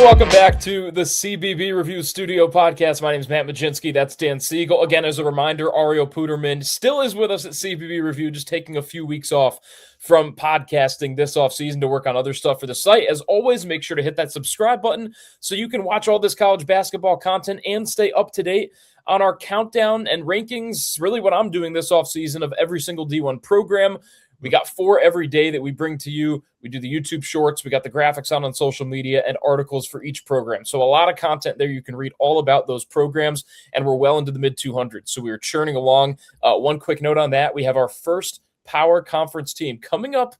welcome back to the CBB Review Studio Podcast. My name is Matt Majinski. That's Dan Siegel. Again, as a reminder, Ario Puderman still is with us at CBB Review, just taking a few weeks off from podcasting this offseason to work on other stuff for the site. As always, make sure to hit that subscribe button so you can watch all this college basketball content and stay up to date on our countdown and rankings, really what I'm doing this offseason of every single D1 program. We got 4 every day that we bring to you. We do the YouTube shorts. We got the graphics on social media and articles for each program. So a lot of content there. You can read all about those programs, and we're well into the mid-200s. So we are churning along. One quick note on that. We have our first Power Conference team coming up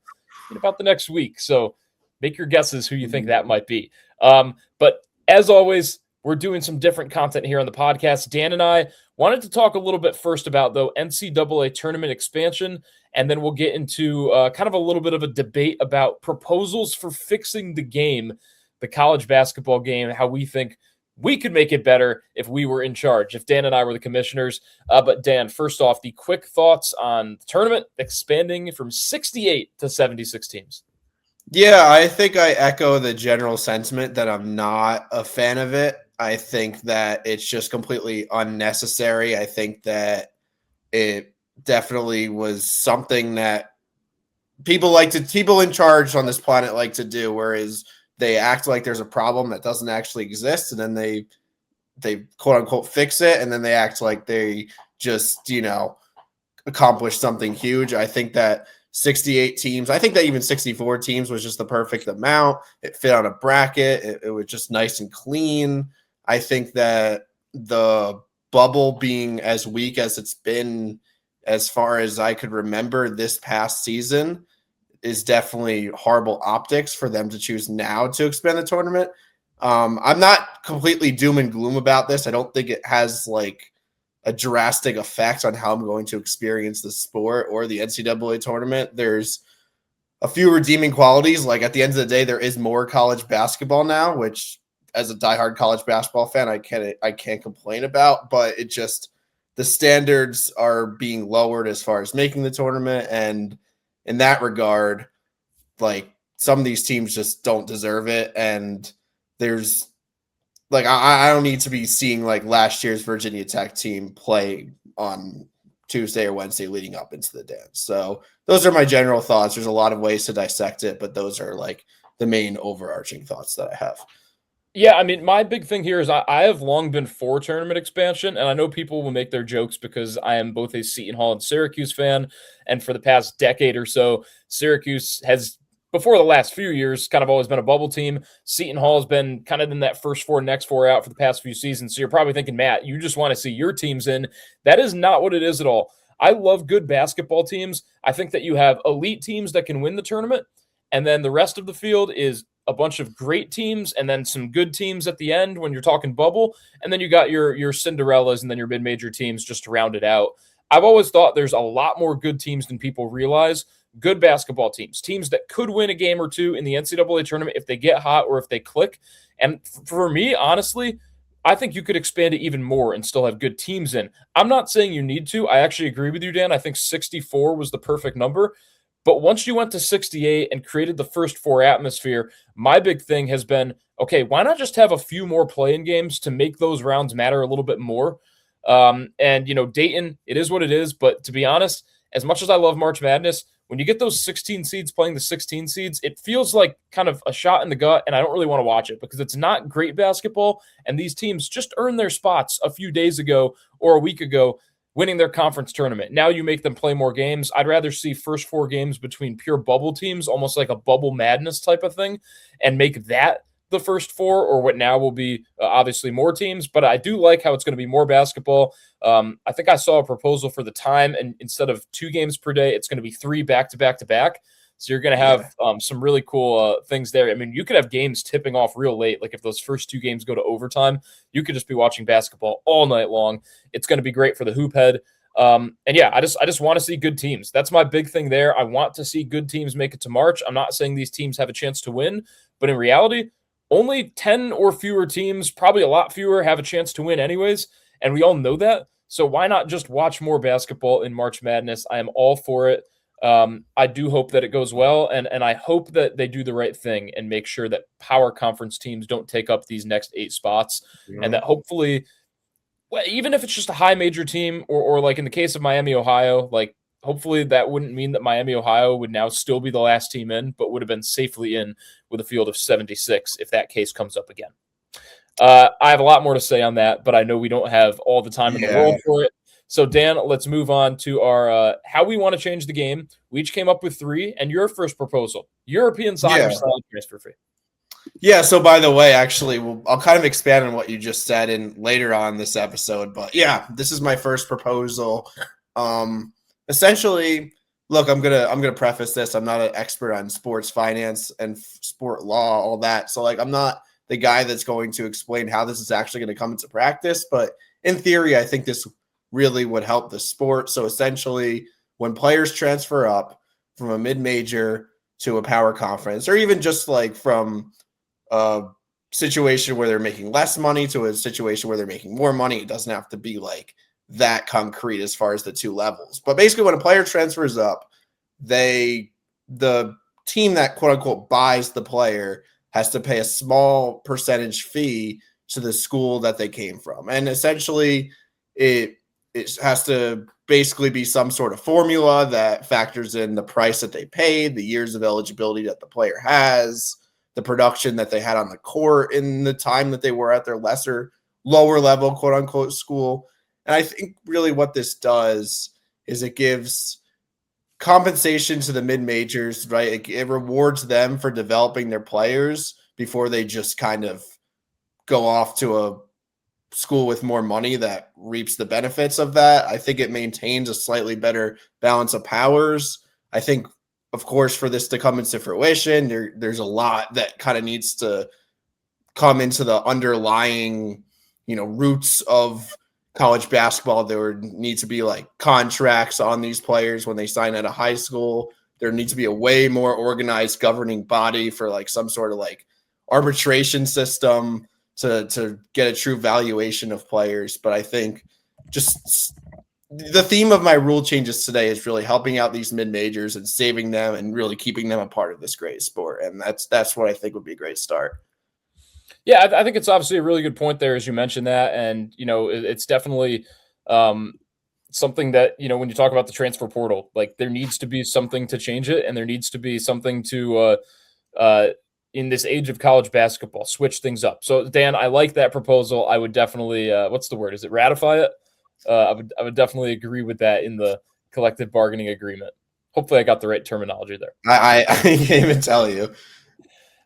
in about the next week. So make your guesses who you think that might be. But as always, we're doing some different content here on the podcast. Dan and I wanted to talk a little bit first about, though, NCAA Tournament expansion, and then we'll get into kind of a little bit of a debate about proposals for fixing the game, the college basketball game, how we think we could make it better if we were in charge, if Dan and I were the commissioners. But Dan, first off, the quick thoughts on the tournament expanding from 68 to 76 teams. Yeah, I think I echo the general sentiment that I'm not a fan of it. I think that it's just completely unnecessary. I think that it definitely was something that people in charge on this planet like to do, whereas they act like there's a problem that doesn't actually exist, and then they quote unquote fix it, and then they act like they just, accomplished something huge. I think that 68 teams, I think that even 64 teams was just the perfect amount. It fit on a bracket. It was just nice and clean. I think that the bubble being as weak as it's been, as far as I could remember this past season, is definitely horrible optics for them to choose now to expand the tournament. I'm not completely doom and gloom about this. I don't think it has like a drastic effect on how I'm going to experience the sport or the NCAA tournament. There's a few redeeming qualities. Like at the end of the day, there is more college basketball now, which as a diehard college basketball fan, I can't complain about, but it just, the standards are being lowered as far as making the tournament. And in that regard, like some of these teams just don't deserve it. And there's like, I don't need to be seeing like last year's Virginia Tech team play on Tuesday or Wednesday leading up into the dance. So those are my general thoughts. There's a lot of ways to dissect it, but those are like the main overarching thoughts that I have. Yeah, I mean, my big thing here is I have long been for tournament expansion, and I know people will make their jokes because I am both a Seton Hall and Syracuse fan, and for the past decade or so, Syracuse has, before the last few years, kind of always been a bubble team. Seton Hall has been kind of in that first 4, next 4 out for the past few seasons, so you're probably thinking, Matt, you just want to see your teams in. That is not what it is at all. I love good basketball teams. I think that you have elite teams that can win the tournament, and then the rest of the field is a bunch of great teams and then some good teams at the end when you're talking bubble. And then you got your Cinderellas and then your mid-major teams just to round it out. I've always thought there's a lot more good teams than people realize. Good basketball teams that could win a game or two in the NCAA tournament if they get hot or if they click. And for me, honestly, I think you could expand it even more and still have good teams in. I'm not saying you need to. I actually agree with you, Dan. I think 64 was the perfect number. But once you went to 68 and created the first 4 atmosphere, my big thing has been, okay, why not just have a few more play-in games to make those rounds matter a little bit more? And, Dayton, it is what it is. But to be honest, as much as I love March Madness, when you get those 16 seeds playing the 16 seeds, it feels like kind of a shot in the gut, and I don't really want to watch it because it's not great basketball, and these teams just earned their spots a few days ago or a week ago, winning their conference tournament. Now you make them play more games. I'd rather see first 4 games between pure bubble teams, almost like a bubble madness type of thing, and make that the first 4, or what now will be obviously more teams. But I do like how it's going to be more basketball. I think I saw a proposal for the time, and instead of 2 games per day, it's going to be 3 back-to-back-to-back. So you're going to have some really cool things there. I mean, you could have games tipping off real late. Like if those first 2 games go to overtime, you could just be watching basketball all night long. It's going to be great for the hoop head. And yeah, I just want to see good teams. That's my big thing there. I want to see good teams make it to March. I'm not saying these teams have a chance to win, but in reality, only 10 or fewer teams, probably a lot fewer, have a chance to win anyways. And we all know that. So why not just watch more basketball in March Madness? I am all for it. I do hope that it goes well, and I hope that they do the right thing and make sure that power conference teams don't take up these next 8 spots, and Mhm. that hopefully, well, even if it's just a high major team, or like in the case of Miami, Ohio, like hopefully that wouldn't mean that Miami, Ohio would now still be the last team in, but would have been safely in with a field of 76 if that case comes up again. I have a lot more to say on that, but I know we don't have all the time in the Yeah. world for it. So, Dan, let's move on to our how we want to change the game. We each came up with 3, and your first proposal: European soccer Yeah. style transfer fee. Yeah. So, by the way, actually, I'll kind of expand on what you just said in later on this episode. But yeah, this is my first proposal. Essentially, look, I'm gonna preface this. I'm not an expert on sports finance and sport law, all that. So, like, I'm not the guy that's going to explain how this is actually going to come into practice. But in theory, I think this really would help the sport. So, essentially, when players transfer up from a mid major to a power conference, or even just like from a situation where they're making less money to a situation where they're making more money. It doesn't have to be like that concrete as far as the two levels. But basically, when a player transfers up, the team that quote unquote buys the player has to pay a small percentage fee to the school that they came from. And essentially it has to basically be some sort of formula that factors in the price that they paid, the years of eligibility that the player has, the production that they had on the court in the time that they were at their lower level, quote unquote, school. And I think really what this does is it gives compensation to the mid majors, right? It rewards them for developing their players before they just kind of go off to a school with more money that reaps the benefits of that. I think it maintains a slightly better balance of powers. I think, of course, for this to come into fruition, there's a lot that kind of needs to come into the underlying, roots of college basketball. There would need to be like contracts on these players when they sign out of high school. There needs to be a way more organized governing body for like some sort of like arbitration system to get a true valuation of players. But I think just the theme of my rule changes today is really helping out these mid majors and saving them and really keeping them a part of this great sport. And that's what I think would be a great start. Yeah, I think it's obviously a really good point there, as you mentioned that, and it's definitely um, something that when you talk about the transfer portal, like there needs to be something to change it, and there needs to be something to uh, in this age of college basketball switch things up. So, Dan, I like that proposal. I would definitely what's the word? Is it ratify it? I would definitely agree with that in the collective bargaining agreement. Hopefully, I got the right terminology there. I can't even tell you.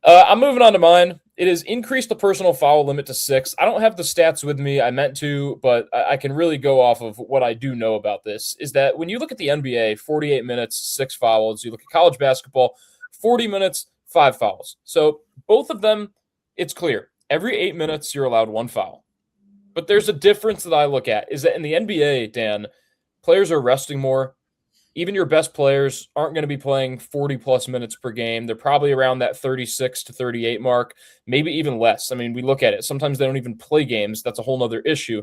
I'm moving on to mine. It has increased the personal foul limit to 6. I don't have the stats with me. I meant to, but I can really go off of what I do know about this. Is that when you look at the NBA, 48 minutes, 6 fouls. You look at college basketball, 40 minutes, 5 fouls. So both of them, it's clear. Every 8 minutes, you're allowed 1 foul. But there's a difference that I look at. Is that in the NBA, Dan, players are resting more. Even your best players aren't going to be playing 40 plus minutes per game. They're probably around that 36 to 38 mark, maybe even less. I mean, we look at it. Sometimes they don't even play games. That's a whole nother issue.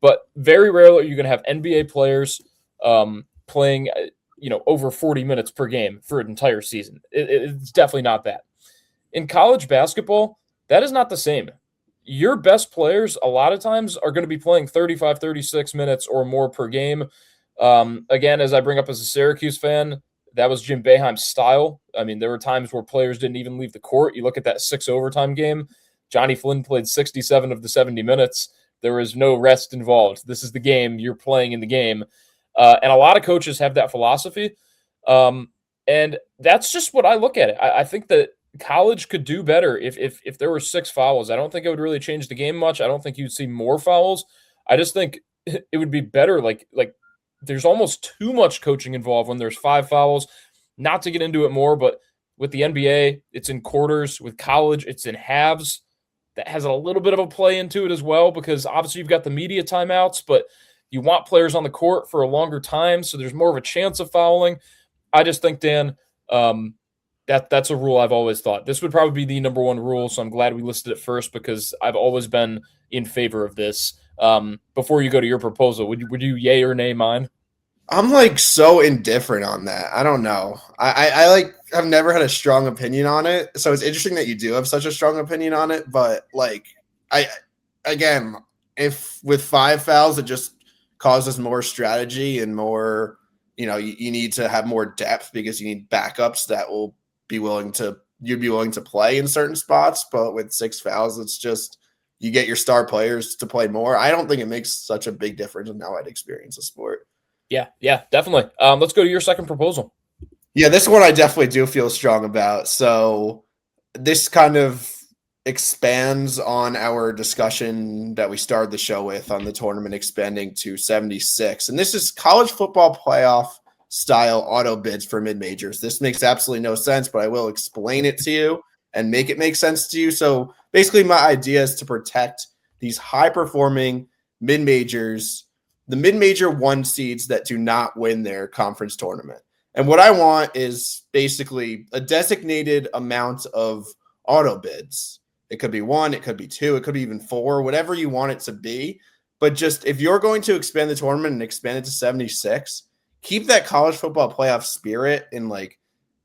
But very rarely are you going to have NBA players playing, over 40 minutes per game for an entire season. It's definitely not that. In college basketball, that is not the same. Your best players, a lot of times, are going to be playing 35, 36 minutes or more per game. Again, as I bring up as a Syracuse fan, that was Jim Boeheim's style. I mean, there were times where players didn't even leave the court. You look at that 6 overtime game, Johnny Flynn played 67 of the 70 minutes. There was no rest involved. This is the game. You're playing in the game. And a lot of coaches have that philosophy. And that's just what I look at it. I think that college could do better if there were 6 fouls. I don't think it would really change the game much. I don't think you'd see more fouls. I just think it would be better. Like there's almost too much coaching involved when there's 5 fouls. Not to get into it more, but with the NBA, it's in quarters. With college, it's in halves. That has a little bit of a play into it as well because obviously you've got the media timeouts, but you want players on the court for a longer time, so there's more of a chance of fouling. I just think, Dan, that's a rule I've always thought. This would probably be the number one rule, so I'm glad we listed it first because I've always been in favor of this. Before you go to your proposal, would you yay or nay mine? I'm like so indifferent on that. I don't know. I like I've never had a strong opinion on it. So it's interesting that you do have such a strong opinion on it. But like I again, if with 5 fouls it just causes more strategy and more, you need to have more depth because you need backups that will be willing to you'd be willing to play in certain spots. But with 6 fouls, it's just you get your star players to play more. I don't think it makes such a big difference in how I'd experience a sport. Yeah, definitely. Let's go to your second proposal. Yeah, this one I definitely do feel strong about. So this kind of expands on our discussion that we started the show with on the tournament expanding to 76. And this is college football playoff style auto bids for mid majors. This makes absolutely no sense, but I will explain it to you and make it make sense to you. So basically, my idea is to protect these high performing mid majors, the mid major one seeds that do not win their conference tournament. And what I want is basically a designated amount of auto bids. It could be one, it could be two, it could be even four, whatever you want it to be. But just if you're going to expand the tournament and expand it to 76, keep that college football playoff spirit in like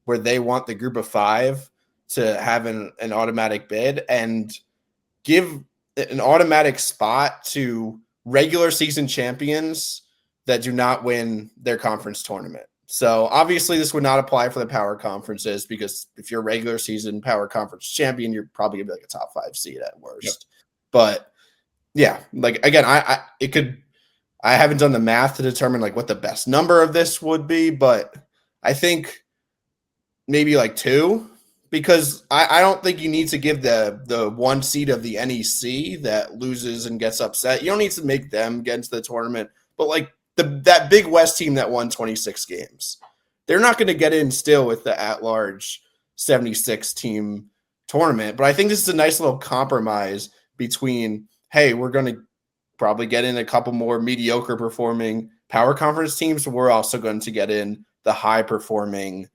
where they want the group of five to have an automatic bid and give an automatic spot to regular season champions that do not win their conference tournament. So obviously this would not apply for the power conferences because if you're a regular season power conference champion, you're probably gonna be like a top 5 seed at worst. Yep. But yeah, like again, I haven't done the math to determine like what the best number of this would be, but I think maybe like 2, because I don't think you need to give the 1 seed of the NEC that loses and gets upset. You don't need to make them get into the tournament, but like that Big West team that won 26 games, they're not going to get in still with the at-large 76 team tournament. But I think this is a nice little compromise between, hey, we're going to probably get in a couple more mediocre performing power conference teams, but we're also going to get in the high performing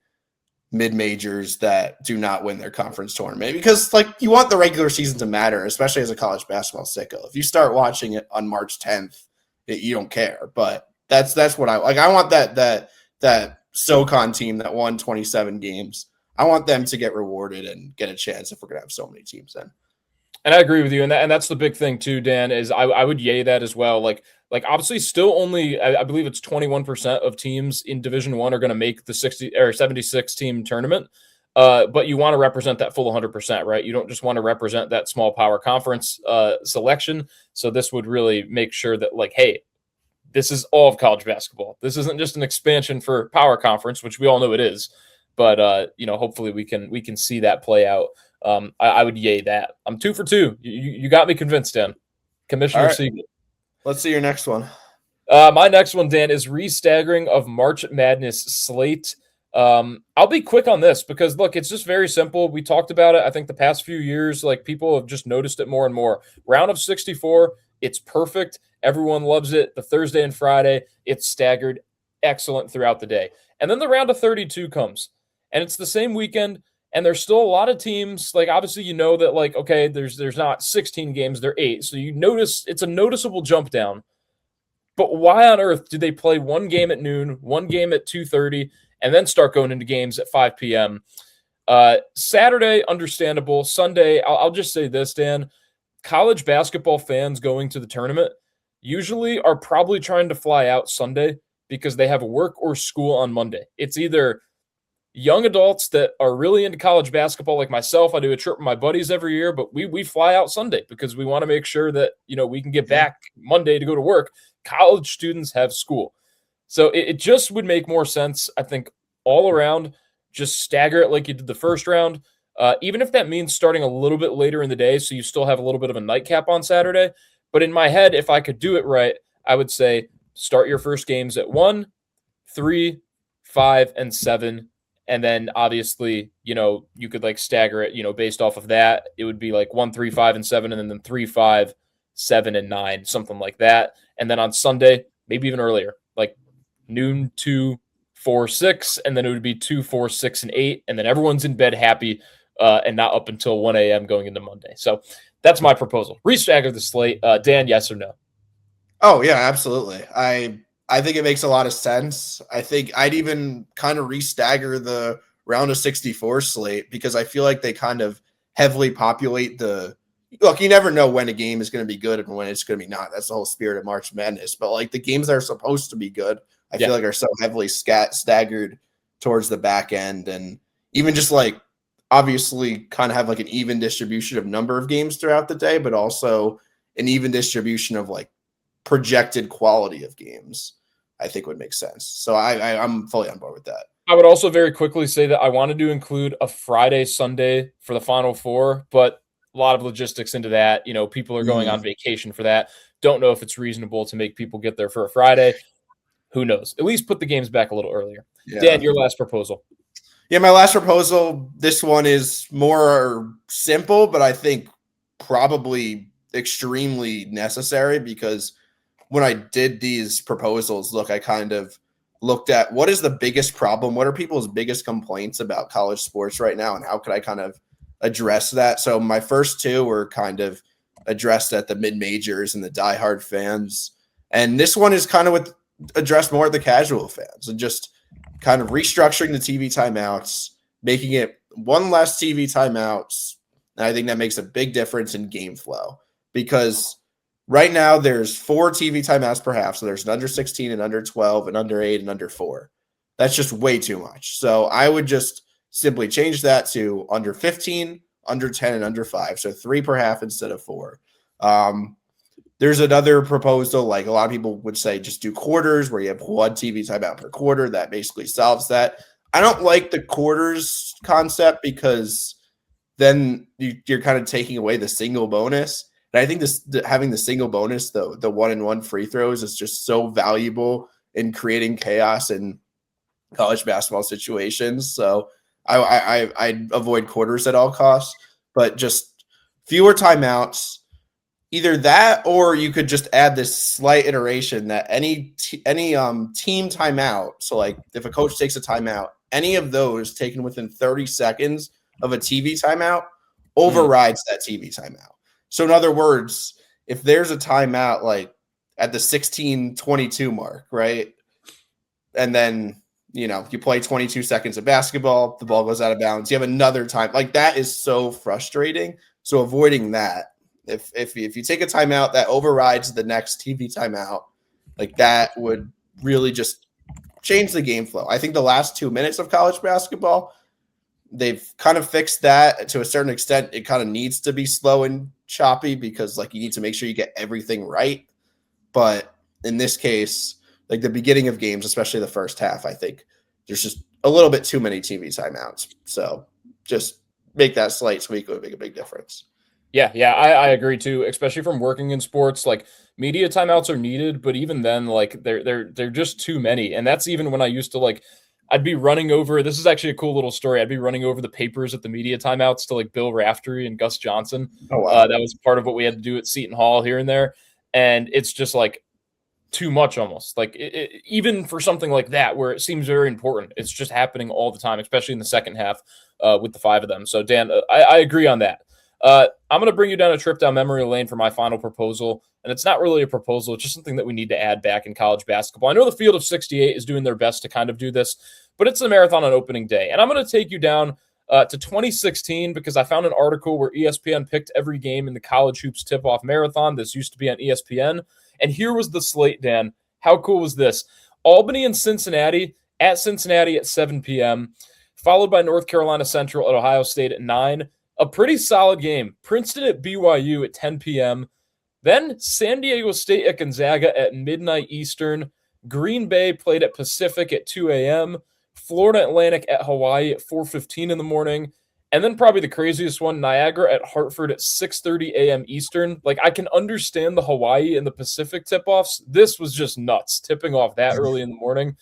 mid majors that do not win their conference tournament, because like you want the regular season to matter, especially as a college basketball sicko. If you start watching it on March 10th, you don't care. But that's what I like. I want that SoCon team that won 27 games. I want them to get rewarded and get a chance if we're gonna have so many teams in. And I agree with you, and that's the big thing too, Dan. Is I would yay that as well. Like obviously, still only I believe it's 21% of teams in Division One are going to make the 60 or 76 team tournament. But you want to represent that full 100%, right? You don't just want to represent that small power conference selection. So this would really make sure that like, hey, this is all of college basketball. This isn't just an expansion for power conference, which we all know it is. But hopefully we can see that play out. I would yay that. I'm 2 for 2. You got me convinced, Dan. Commissioner Siegel. Let's see your next one. My next one, Dan, is re-staggering of March Madness slate. I'll be quick on this because, look, it's just very simple. We talked about it, I think, the past few years. Like, people have just noticed it more and more. Round of 64, it's perfect. Everyone loves it. The Thursday and Friday, it's staggered. Excellent throughout the day. And then the round of 32 comes, and it's the same weekend. And there's still a lot of teams, like obviously you know that like, okay, there's not 16 games, they're 8. So you notice it's a noticeable jump down. But why on earth do they play one game at noon, one game at 2:30, and then start going into games at 5 p.m.? Saturday, understandable. Sunday, I'll just say this, Dan. College basketball fans going to the tournament usually are probably trying to fly out Sunday because they have work or school on Monday. It's either young adults that are really into college basketball, like myself. I do a trip with my buddies every year, but we fly out Sunday because we want to make sure that, we can get back Monday to go to work. College students have school. So it just would make more sense, I think, all around. Just stagger it like you did the first round, even if that means starting a little bit later in the day so you still have a little bit of a nightcap on Saturday. But in my head, if I could do it right, I would say start your first games at 1, 3, 5, and 7. And then obviously, you could like stagger it, based off of that. It would be like 1, 3, 5, and 7, and then 3, 5, 7, and 9, something like that. And then on Sunday, maybe even earlier, like noon, 2, 4, 6, and then it would be 2, 4, 6, and 8. And then everyone's in bed happy and not up until 1 a.m. going into Monday. So that's my proposal. Restagger the slate. Dan, yes or no? Oh, yeah, absolutely. I I think it makes a lot of sense. I think I'd even kind of re-stagger the round of 64 slate because I feel like they kind of heavily populate the look. You never know when a game is going to be good and when it's going to be not. That's the whole spirit of March Madness. But like the games that are supposed to be good, I Yeah. feel like are so heavily staggered towards the back end, and even just like obviously kind of have like an even distribution of number of games throughout the day, but also an even distribution of like projected quality of games. I think would make sense. So I'm fully on board with that. I would also very quickly say that I wanted to include a Friday, Sunday for the Final Four, but a lot of logistics into that. People are going on vacation for that. Don't know if it's reasonable to make people get there for a Friday. Who knows? At least put the games back a little earlier. Yeah. Dan, your last proposal. Yeah, my last proposal, this one is more simple, but I think probably extremely necessary because when I did these proposals, look, I kind of looked at what is the biggest problem? What are people's biggest complaints about college sports right now? And how could I kind of address that? So my first two were kind of addressed at the mid-majors and the diehard fans. And this one is kind of with addressed more at the casual fans and just kind of restructuring the TV timeouts, making it one less TV timeouts. And I think that makes a big difference in game flow because right now there's 4 TV timeouts per half. So there's an under 16 and under 12 and under 8 and under 4. That's just way too much. So I would just simply change that to under 15, under 10, and under 5. So 3 per half instead of 4. There's another proposal, like a lot of people would say, just do quarters where you have 1 TV timeout per quarter. That basically solves that. I don't like the quarters concept because then you're kind of taking away the single bonus. And I think having the single bonus, the 1-and-1 free throws, is just so valuable in creating chaos in college basketball situations. So I avoid quarters at all costs, but just fewer timeouts. Either that, or you could just add this slight iteration that any team timeout. So, like if a coach takes a timeout, any of those taken within 30 seconds of a TV timeout overrides that TV timeout. So, in other words, if there's a timeout like at the 16:22 mark, right, and then you play 22 seconds of basketball, the ball goes out of bounds. You have another time like that is so frustrating. So, avoiding that. If you take a timeout that overrides the next TV timeout, like that would really just change the game flow. I think the last 2 minutes of college basketball, they've kind of fixed that to a certain extent. It kind of needs to be slow and choppy because like you need to make sure you get everything right. But in this case, like the beginning of games, especially the first half, I think there's just a little bit too many TV timeouts. So just make that slight tweak would make a big difference. Yeah, I agree too, especially from working in sports. Like media timeouts are needed, but even then, like they're just too many. And that's even when I used to like I'd be running over. This is actually a cool little story. I'd be running over the papers at the media timeouts to like Bill Raftery and Gus Johnson. Oh wow. That was part of what we had to do at Seton Hall here and there. And it's just like too much almost. Like even for something like that where it seems very important, it's just happening all the time, especially in the second half with the 5 of them. So Dan, I agree on that. I'm going to bring you down a trip down memory lane for my final proposal. And it's not really a proposal. It's just something that we need to add back in college basketball. I know the field of 68 is doing their best to kind of do this, but it's a marathon on opening day. And I'm going to take you down to 2016 because I found an article where ESPN picked every game in the college hoops tip-off marathon. This used to be on ESPN. And here was the slate, Dan. How cool was this? Albany and Cincinnati at 7 p.m., followed by North Carolina Central at Ohio State at 9. A pretty solid game. Princeton at BYU at 10 p.m. Then San Diego State at Gonzaga at midnight Eastern. Green Bay played at Pacific at 2 a.m. Florida Atlantic at Hawaii at 4:15 in the morning. And then probably the craziest one, Niagara at Hartford at 6:30 a.m. Eastern. Like, I can understand the Hawaii and the Pacific tip-offs. This was just nuts, tipping off that early in the morning.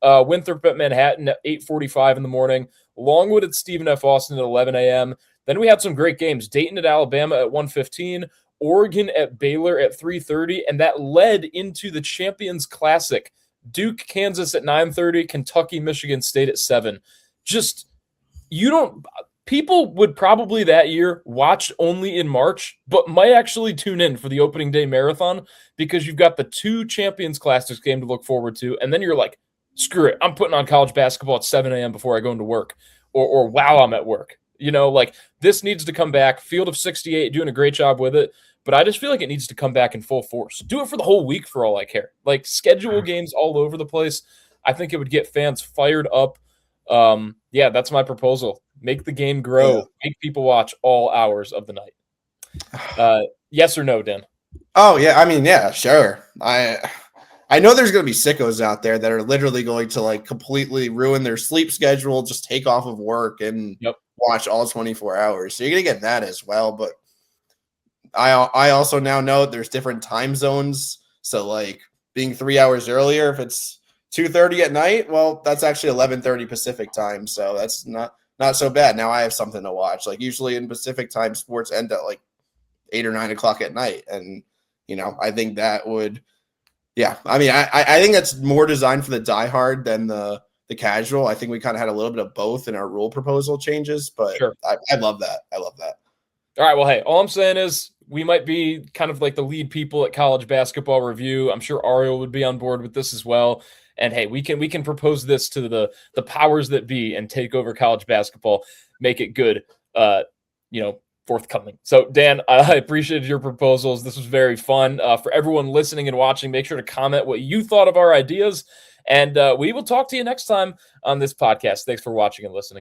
Winthrop at Manhattan at 8:45 in the morning. Longwood at Stephen F. Austin at 11 a.m. Then we had some great games. Dayton at Alabama at 1:15. Oregon at Baylor at 3:30. And that led into the Champions Classic. Duke, Kansas at 9:30. Kentucky, Michigan State at 7. Just, you don't... people would probably that year watch only in March, but might actually tune in for the opening day marathon because you've got the 2 Champions Classics game to look forward to. And then you're like, screw it. I'm putting on college basketball at 7 a.m. before I go into work or while I'm at work. Like this needs to come back. Field of 68 doing a great job with it. But I just feel like it needs to come back in full force. Do it for the whole week for all I care. Like schedule games all over the place. I think it would get fans fired up. Yeah, that's my proposal. Make the game grow. Yeah. Make people watch all hours of the night. Yes or no, Dan? Oh yeah, I mean, yeah, sure. I know there's going to be sickos out there that are literally going to like completely ruin their sleep schedule, just take off of work and watch all 24 hours. So you're going to get that as well. But I also now know there's different time zones. So like being 3 hours earlier, if it's 2:30 at night, well, that's actually 11:30 Pacific time. So that's not so bad. Now I have something to watch. Like usually in Pacific time, sports end at like 8 or 9 o'clock at night. And, I think that would, yeah. I mean, I think that's more designed for the diehard than the casual. I think we kind of had a little bit of both in our rule proposal changes, but sure. I love that. I love that. All right. Well, hey, all I'm saying is we might be kind of like the lead people at College Basketball Review. I'm sure Ariel would be on board with this as well. And hey, we can propose this to the powers that be and take over college basketball, make it good, forthcoming. So Dan, I appreciated your proposals. This was very fun. For everyone listening and watching, make sure to comment what you thought of our ideas. And we will talk to you next time on this podcast. Thanks for watching and listening.